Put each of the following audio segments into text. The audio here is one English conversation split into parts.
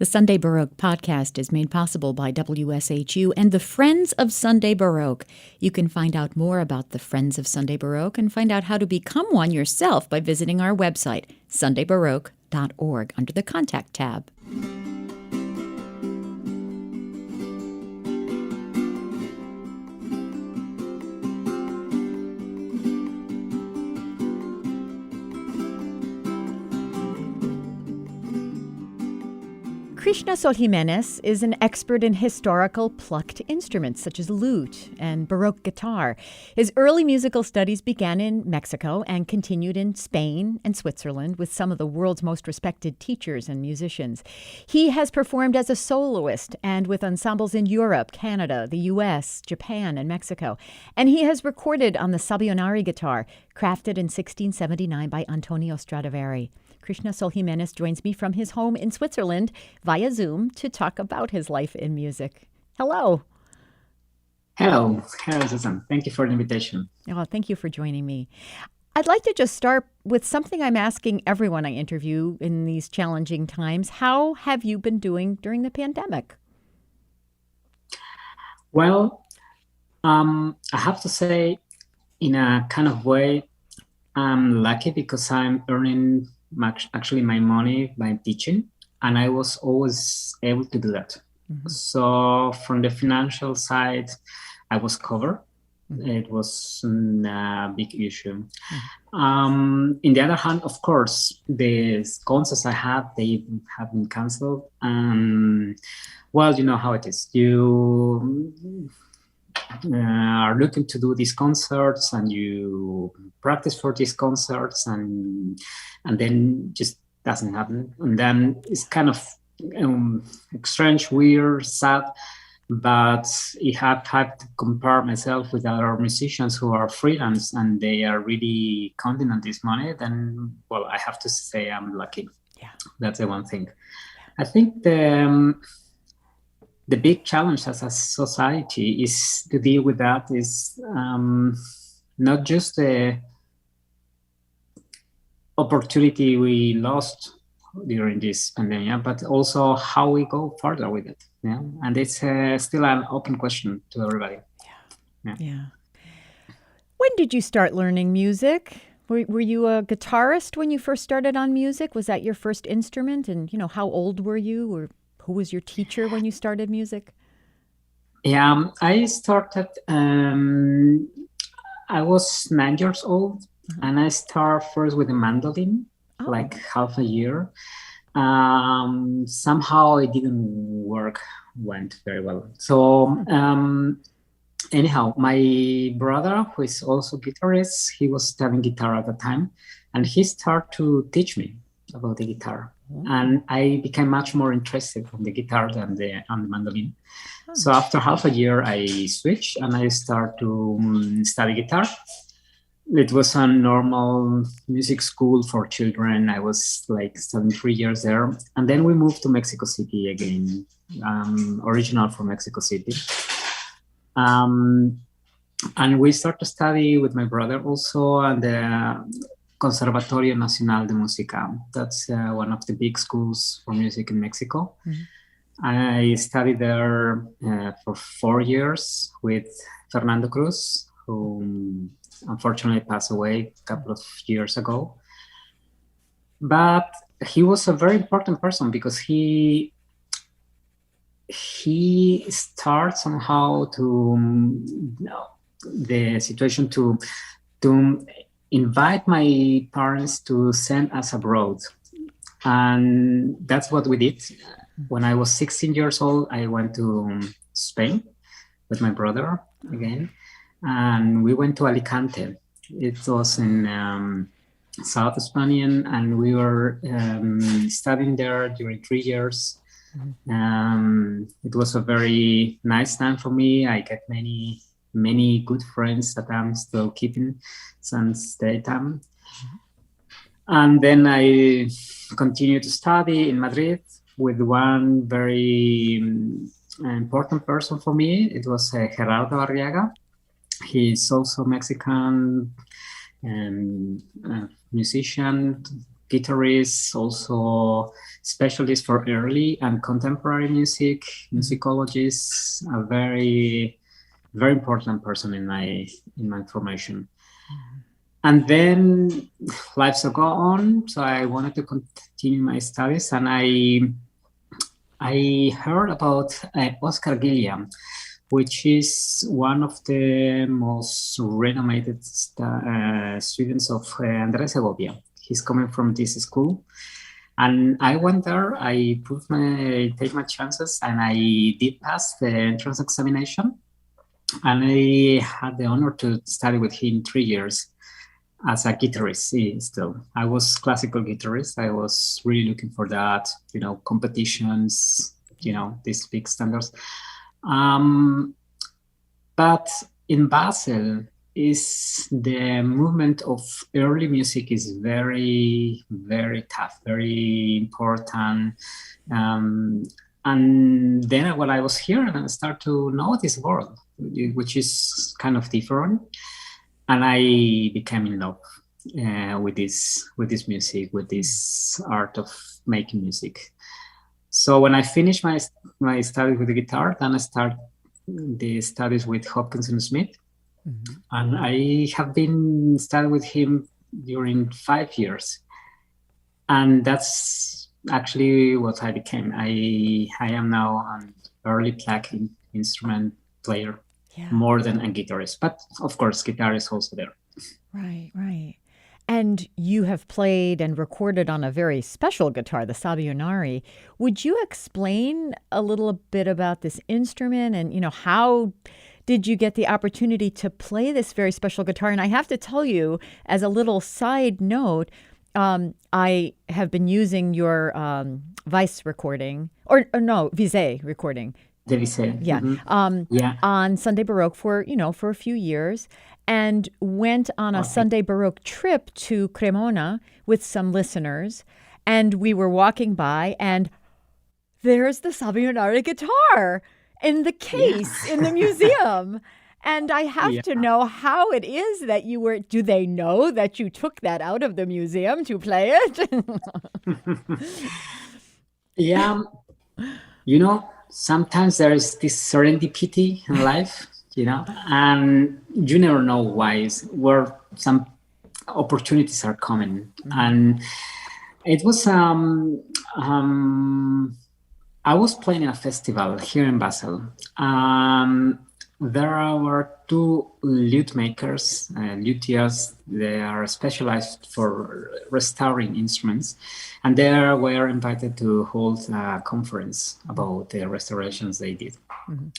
The Sunday Baroque podcast is made possible by WSHU and the Friends of Sunday Baroque. You can find out more about the Friends of Sunday Baroque and find out how to become one yourself by visiting our website, sundaybaroque.org, under the Contact tab. Krishnasol Jiménez is an expert in historical plucked instruments such as lute and Baroque guitar. His early musical studies began in Mexico and continued in Spain and Switzerland with some of the world's most respected teachers and musicians. He has performed as a soloist and with ensembles in Europe, Canada, the U.S., Japan, and Mexico. And he has recorded on the Sabionari guitar, crafted in 1679 by Antonio Stradivari. Krishnasol Jiménez joins me from his home in Switzerland via Zoom to talk about his life in music. Hello. Hello, Susan. Thank you for the invitation. Oh, thank you for joining me. I'd like to just start with something I'm asking everyone I interview in these challenging times. How have you been doing during the pandemic? Well, I have to say, in a kind of way, I'm lucky because I'm earning actually my money by teaching, and I was always able to do that. Mm-hmm. So from the financial side, I was covered. Mm-hmm. It wasn't a big issue. Mm-hmm. In the other hand, of course, the concerts I had, they have been canceled. Well, you know how it is. You are looking to do these concerts and you practice for these concerts and then just doesn't happen. And then it's kind of strange, weird, sad, but if I have to compare myself with other musicians who are freelance and they are really counting on this money, then, well, I have to say I'm lucky. Yeah. That's the one thing. I think the big challenge as a society is to deal with that is not just the opportunity we lost during this pandemic, but also how we go further with it. Yeah, and it's still an open question to everybody. Yeah. When did you start learning music? Were you a guitarist when you first started on music? Was that your first instrument? And how old were you? Or who was your teacher when you started music? Yeah, I started, I was 9 years old, and I started first with a mandolin, like half a year. Somehow it didn't went very well. So anyhow, my brother, who is also a guitarist, he was studying guitar at the time, and he started to teach me about the guitar. And I became much more interested in the guitar than the mandolin. So after half a year, I switched and I started to study guitar. It was a normal music school for children. I was like studying 3 years there. And then we moved to Mexico City again, original from Mexico City. And we started to study with my brother also at the Conservatorio Nacional de Música. That's one of the big schools for music in Mexico. Mm-hmm. I studied there for 4 years with Fernando Cruz, who unfortunately passed away a couple of years ago. But he was a very important person because he started somehow the situation to invite my parents to send us abroad. And that's what we did. When I was 16 years old, I went to Spain with my brother again. And we went to Alicante. It was in South Spain, and we were studying there during 3 years. It was a very nice time for me. I got many good friends that I'm still keeping since that time. And then I continued to study in Madrid with one very important person for me. It was Gerardo Arriaga. He's also Mexican musician, guitarists, also specialists for early and contemporary music, musicologists, a very, very important person in my formation. And then life go on, so I wanted to continue my studies, and I heard about Oscar Gilliam, which is one of the most renowned students of Andrés Segovia. He's coming from this school. And I went there, I take my chances, and I did pass the entrance examination. And I had the honor to study with him 3 years as a guitarist still. I was classical guitarist. I was really looking for that, competitions, these big standards. But in Basel, the movement of early music is very, very tough, very important. And then when I was here, and I started to know this world, which is kind of different. And I became in love with this music, with this art of making music. So when I finished my studies with the guitar, then I started the studies with Hopkins and Smith. Mm-hmm. And I have been studying with him during 5 years. And that's actually what I became. I am now an early plucked instrument player, more than a guitarist. But of course, guitar is also there. Right, right. And you have played and recorded on a very special guitar, the Sabionari. Would you explain a little bit about this instrument and, how did you get the opportunity to play this very special guitar? And I have to tell you, as a little side note, I have been using your Vice recording, or no, Vise recording. The Vise. Yeah. Mm-hmm. On Sunday Baroque for a few years, and went on a Sunday Baroque trip to Cremona with some listeners. And we were walking by, and there's the Sabionari guitar in the case in the museum. And I have to know how it is that do they know that you took that out of the museum to play it? Yeah. Sometimes there is this serendipity in life, and you never know where some opportunities are coming. Mm-hmm. And it was, I was playing in a festival here in Basel. There were 2 lute makers, luthiers. They are specialized for restoring instruments. And they were invited to hold a conference about the restorations they did. Mm-hmm.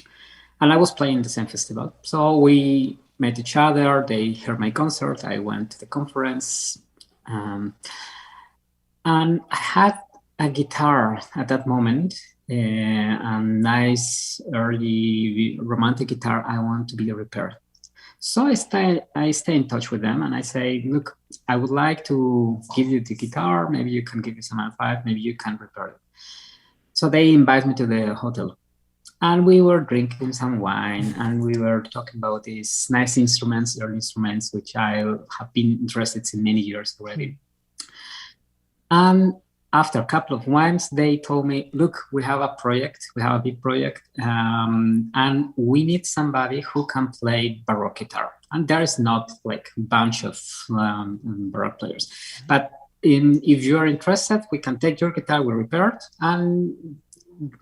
And I was playing in the same festival. So we met each other. They heard my concert. I went to the conference. And I had a guitar at that moment. A nice early romantic guitar. I want to be repaired. So I stay in touch with them, and I say, look, I would like to give you the guitar. Maybe you can give me some advice. Maybe you can repair it. So they invite me to the hotel, and we were drinking some wine, and we were talking about these nice instruments, early instruments, which I have been interested in many years already. And after a couple of wines, they told me, look, we have a big project, and we need somebody who can play Baroque guitar. And there is not like a bunch of Baroque players. But if you are interested, we can take your guitar, we repair it. And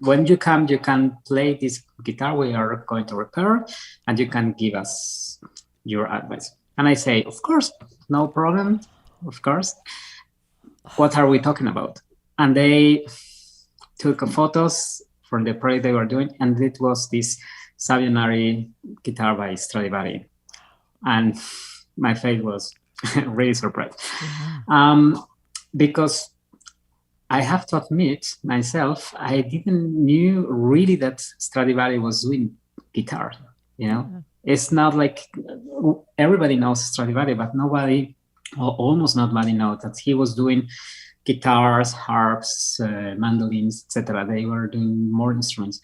when you come, you can play this guitar we are going to repair, and you can give us your advice. And I say, of course, no problem, of course. What are we talking about? And they took photos from the project they were doing, and it was this Sabionari guitar by Stradivari. And my face was really surprised. Mm-hmm. Because I have to admit myself, I didn't knew really that Stradivari was doing guitar, Mm-hmm. It's not like everybody knows Stradivari, but nobody, or almost nobody knows that he was doing guitars, harps, mandolins, etc. They were doing more instruments.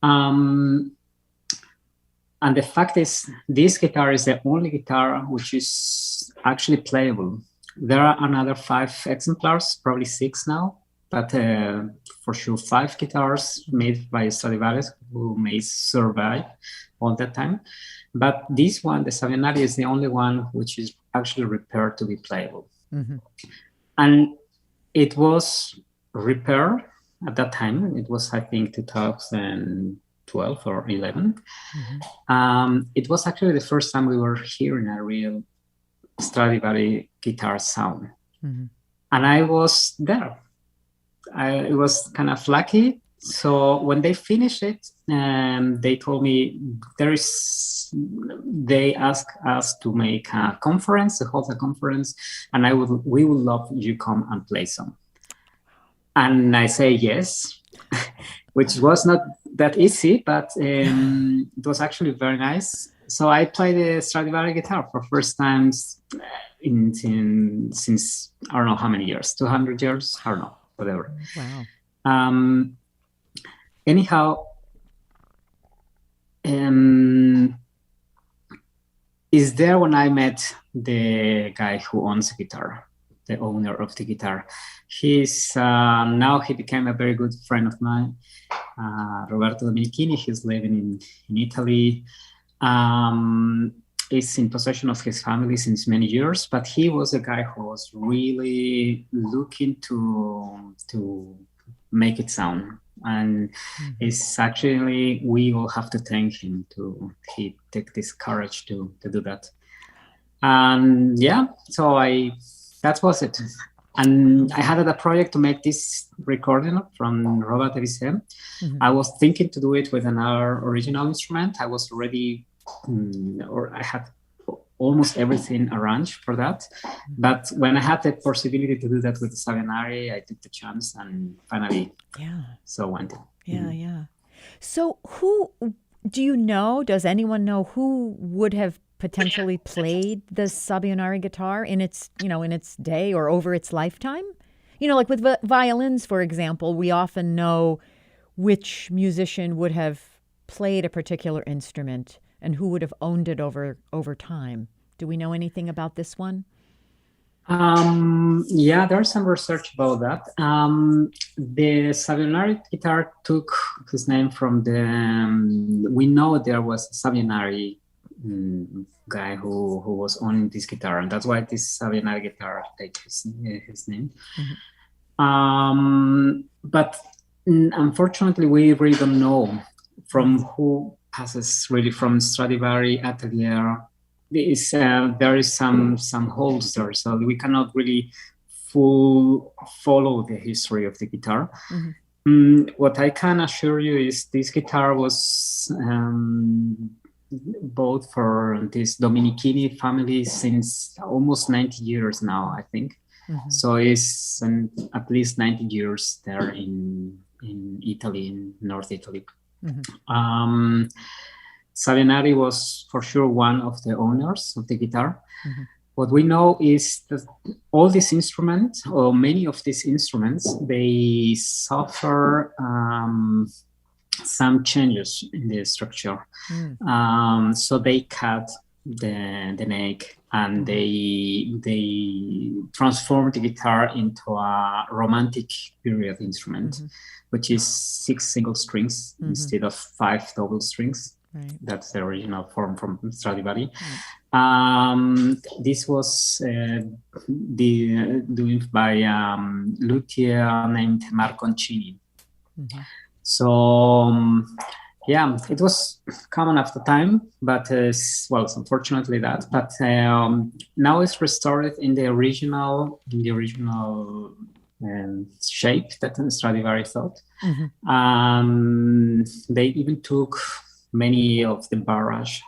And the fact is, this guitar is the only guitar which is actually playable There are another 5 exemplars, probably 6 now, but for sure 5 guitars made by Stradivarius who may survive all that time. But this one, the Savianari, is the only one which is actually repaired to be playable. Mm-hmm. And it was repaired at that time. It was, I think, 2012 or 11. Mm-hmm. It was actually the first time we were hearing a real Stradivari guitar sound. Mm-hmm. And I was there. I was kind of lucky. So when they finished it, they told me they asked us to make a conference, to hold a conference, and we would love you come and play some. And I say yes, which was not that easy, but it was actually very nice. So I played the Stradivari guitar for first time since I don't know how many years, 200 years, I don't know, whatever. Wow. Anyhow, is there when I met the guy who owns the guitar, the owner of the guitar. He's now he became a very good friend of mine, Roberto Dominichini. He's living in Italy. Is in possession of his family since many years, but he was a guy who was really looking to make it sound. And it's actually, we will have to thank him he take this courage to do that. And yeah, so that was it. And I had a project to make this recording from Robert Evisen. I was thinking to do it with another original instrument. I was already, I had almost everything arranged for that. But when I had the possibility to do that with the Savianari, I took the chance and finally, so went it. Yeah. So does anyone know who would have potentially played the Savianari guitar in its day or over its lifetime? Like with violins, for example, we often know which musician would have played a particular instrument and who would have owned it over time. Do we know anything about this one? Yeah, there's some research about that. The Savianari guitar took his name from we know there was a Savianari guy who was owning this guitar, and that's why this Savianari guitar takes his name. But unfortunately, we really don't know from who passes really from Stradivari Atelier. There is some holes there, so we cannot really follow the history of the guitar. What I can assure you is this guitar was bought for this Dominichini family since almost 90 years now, I think. So it's at least 90 years there in Italy, in North Italy. Savianari was for sure one of the owners of the guitar. What we know is that all these instruments, or many of these instruments, they suffer some changes in the structure. So they cut the neck and they transform the guitar into a romantic period instrument, which is 6 single strings instead of 5 double strings. Right. That's the original form from Stradivari. This was doing by luthier named Marconcini. So it was common after time, but it's unfortunately that. But now it's restored in the original shape that Stradivari thought. They even took many of the barrage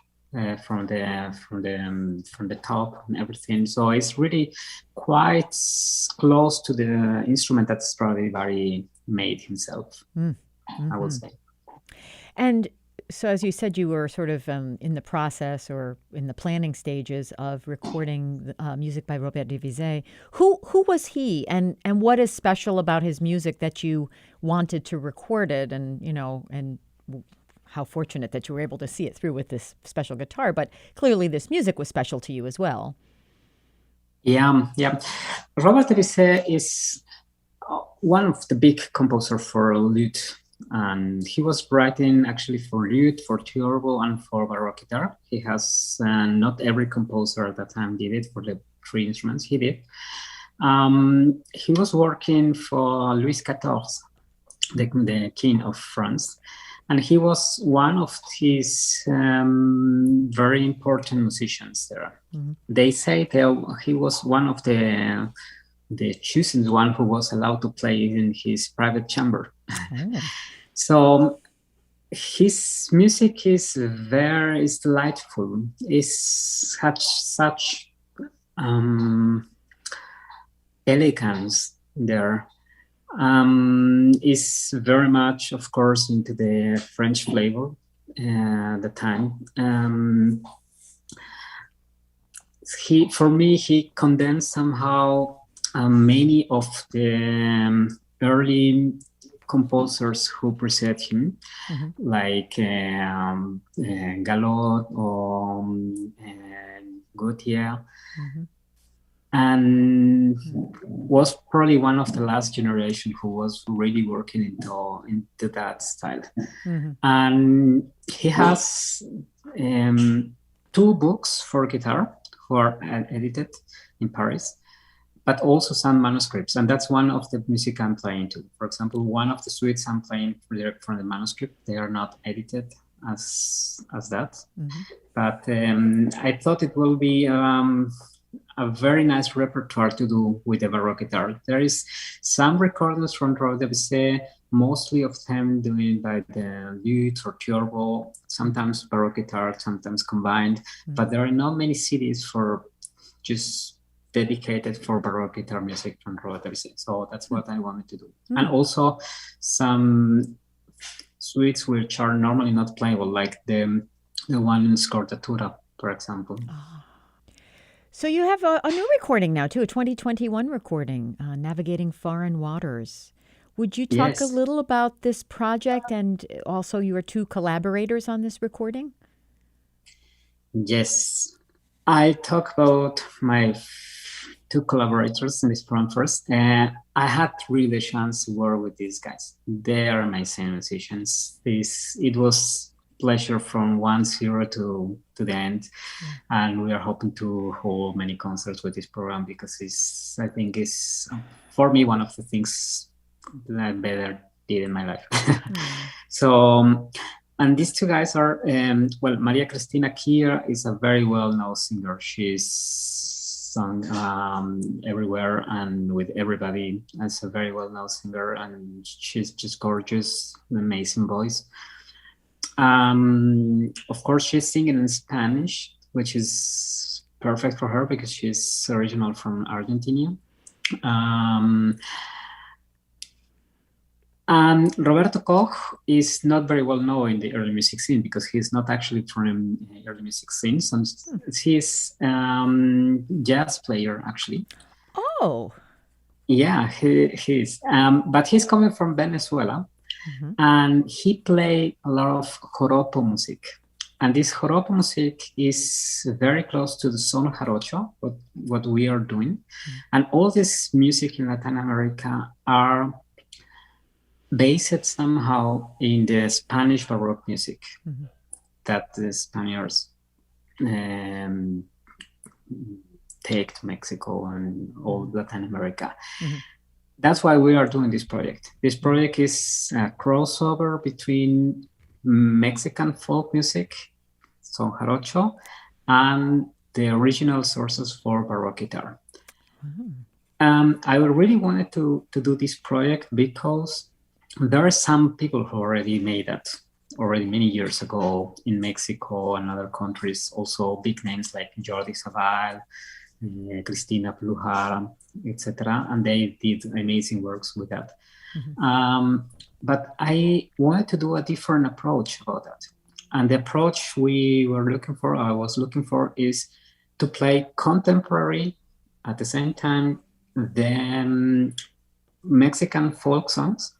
from the top and everything. So it's really quite close to the instrument that Stradivari made himself, I would say. And so, as you said, you were sort of in the process or in the planning stages of recording music by Robert de Vizet. Who was he, and what is special about his music that you wanted to record it, and how fortunate that you were able to see it through with this special guitar, but clearly this music was special to you as well. Yeah. Robert Debussy is one of the big composer for lute, and he was writing actually for lute, for theorbo, and for Baroque guitar. He has not every composer at that time did it for the three instruments. He did. He was working for Louis XIV, the king of France, and he was one of his very important musicians there. Mm-hmm. They say that he was one of the chosen one who was allowed to play in his private chamber. Oh. So his music is delightful. It's such elegance there. Is very much, of course, into the French flavor at the time. He condensed somehow many of the early composers who preceded him, mm-hmm. like Galot or Gautier. Mm-hmm. And was probably one of the last generation who was really working into that style. Mm-hmm. And he has 2 books for guitar who are edited in Paris, but also some manuscripts. And that's one of the music I'm playing to. For example, one of the suites I'm playing from the manuscript, they are not edited as that. Mm-hmm. But I thought it will be a very nice repertoire to do with the Baroque guitar. There is some recordings from Robert Debussy, mostly of them doing by the lute or theorbo, sometimes Baroque guitar, sometimes combined, but there are not many CDs for just dedicated for Baroque guitar music from Robert Debussy. So that's what I wanted to do. And also some suites which are normally not playable, like the one in Scordatura, for example. Oh. So you have a new recording now, too, a 2021 recording, Navigating Foreign Waters. Would you talk a little about this project and also your 2 collaborators on this recording? Yes. I talk about my 2 collaborators in this program first. I had really the chance to work with these guys. They are amazing musicians. It was pleasure from 1-0 to the end, and we are hoping to hold many concerts with this program because I think it's for me one of the things that I better did in my life. So and these 2 guys are Maria Cristina Kier is a very well-known singer. She's sung everywhere and with everybody as a very well-known singer, and she's just gorgeous, amazing voice. Of course, she's singing in Spanish, which is perfect for her because she's original from Argentina. And Roberto Koch is not very well known in the early music scene because he's not actually from early music scene. So he's jazz player, actually. Oh. Yeah, he is. But he's coming from Venezuela. Mm-hmm. And he played a lot of joropo music. And this joropo music is very close to the son jarocho, what we are doing. Mm-hmm. And all this music in Latin America are based somehow in the Spanish Baroque music mm-hmm. that the Spaniards take to Mexico and all Latin America. Mm-hmm. That's why we are doing this project. This project is a crossover between Mexican folk music, son jarocho, and the original sources for Baroque guitar. Mm-hmm. I really wanted to do this project because there are some people who already made that already many years ago in Mexico and other countries, also big names like Jordi Savall, Cristina Plujar, etc. And they did amazing works with that. Mm-hmm. But I wanted to do a different approach about that. And the approach I was looking for is to play contemporary at the same time the Mexican folk songs,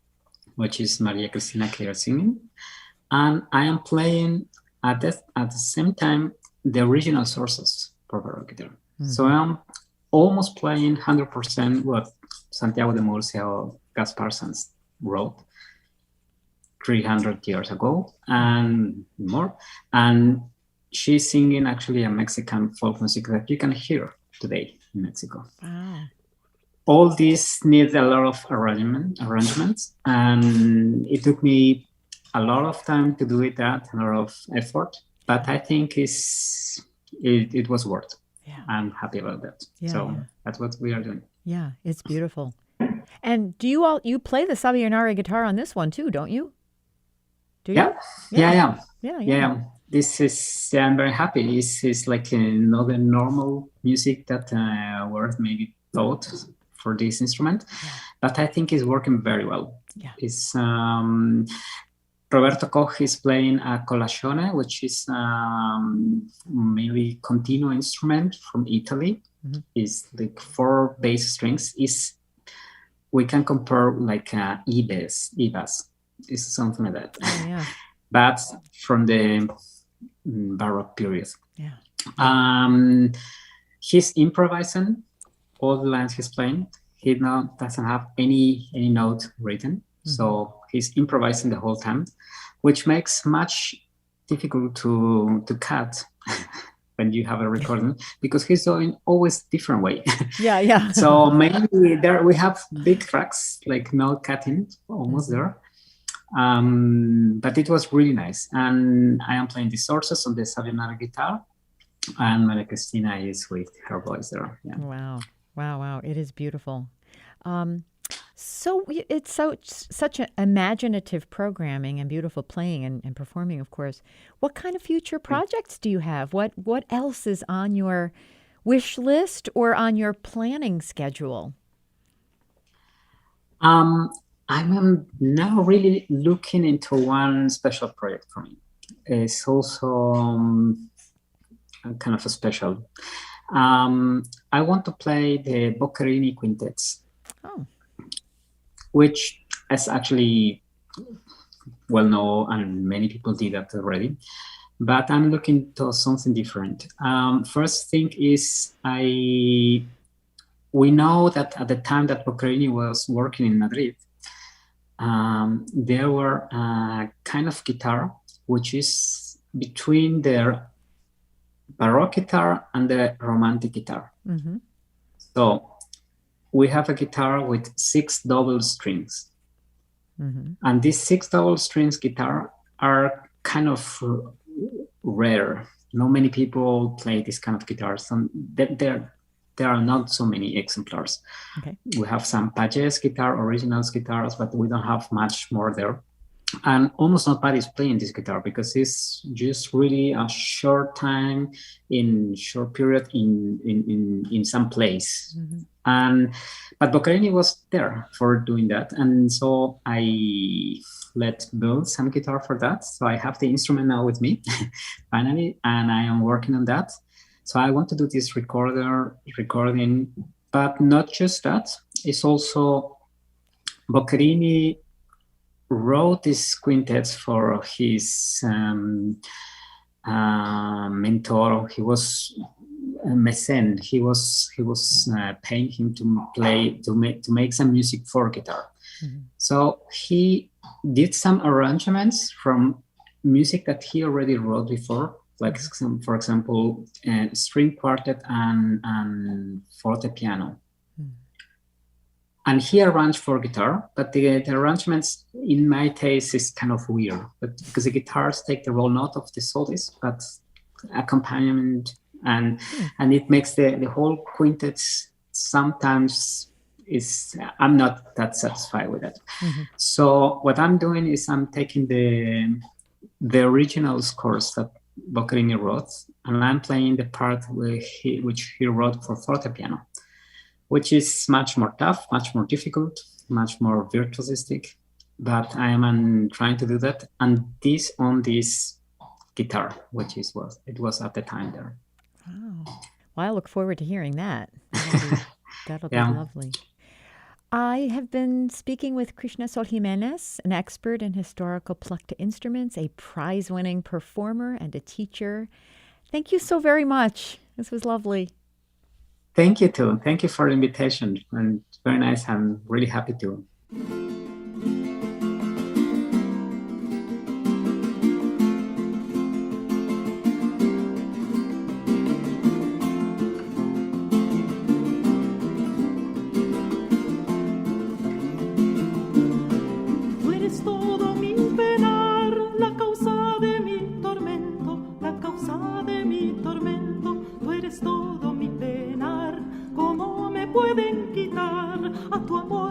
which is Maria Cristina Kier singing. And I am playing at the same time the original sources for Baroque guitar. Mm-hmm. So almost playing 100% what Santiago de Murcia or Gaspar Sanz wrote 300 years ago and more. And she's singing actually a Mexican folk music that you can hear today in Mexico. Wow. All this needs a lot of arrangements, and it took me a lot of time to do it, a lot of effort, but I think it was worth. Yeah. I'm happy about that. That's what we are doing. Yeah, it's beautiful. And do you play the Sabianari guitar on this one too, don't you? Do you? Yeah. This is, I'm very happy. This is like another normal music that were maybe taught for this instrument, but I think it's working very well. Yeah. It's Roberto Koch is playing a colazione, which is maybe continuo instrument from Italy. Mm-hmm. It's like 4 bass strings. We can compare like Ibas. It's something like that. Oh, yeah. But from the Baroque period. Yeah. He's improvising all the lines he's playing. He doesn't have any note written. Mm-hmm. So he's improvising the whole time, which makes much difficult to cut when you have a recording, because he's doing always different way. Yeah. So maybe there we have big tracks, like no cutting, almost there. But it was really nice. And I am playing the sources on the Sabianari guitar, and Maria Cristina is with her voice there. Yeah. Wow. It is beautiful. So it's such an imaginative programming and beautiful playing and performing, of course. What kind of future projects do you have? What else is on your wish list or on your planning schedule? I'm now really looking into one special project for me. It's also kind of a special. I want to play the Boccherini quintets. Oh. Which is actually well known, and many people did that already. But I'm looking to something different. First thing is we know that at the time that Boccherini was working in Madrid, there were a kind of guitar which is between the Baroque guitar and the Romantic guitar. Mm-hmm. So we have a guitar with 6 double strings. Mm-hmm. And these 6 double strings guitar are kind of rare. Not many people play this kind of guitars. There are not so many exemplars. Okay. We have some Pages guitar, originals guitars, but we don't have much more there. And almost nobody is playing this guitar because it's just really a short time in short period in some place. Mm-hmm. But Boccherini was there for doing that, and so I let build some guitar for that. So I have the instrument now with me finally, and I am working on that. So I want to do this recording, but not just that. It's also Boccherini wrote these quintets for his mentor. He was a mécène. He was paying him to make some music for guitar. Mm-hmm. So he did some arrangements from music that he already wrote before, like for example, string quartet and forte piano. And he arranged for guitar, but the arrangements, in my taste, is kind of weird. But because the guitars take the role not of the soloist, but accompaniment, and it makes the whole quintet sometimes I'm not that satisfied with that. Mm-hmm. So what I'm doing is I'm taking the original scores that Boccherini wrote, and I'm playing the part which he wrote for forte piano, which is much more tough, much more difficult, much more virtuosistic. But I am trying to do that, and this on this guitar, which it was at the time there. Wow. Well, I look forward to hearing that. That'll be lovely. I have been speaking with Krishnasol Jiménez, an expert in historical plucked instruments, a prize-winning performer and a teacher. Thank you so very much. This was lovely. Thank you too. Thank you for the invitation. And it's very nice. I'm really happy to. Tú eres todo mi penar, la causa de mi tormento, la causa de mi tormento. Tú eres todo mi penar, ¿cómo me pueden quitar a tu amor?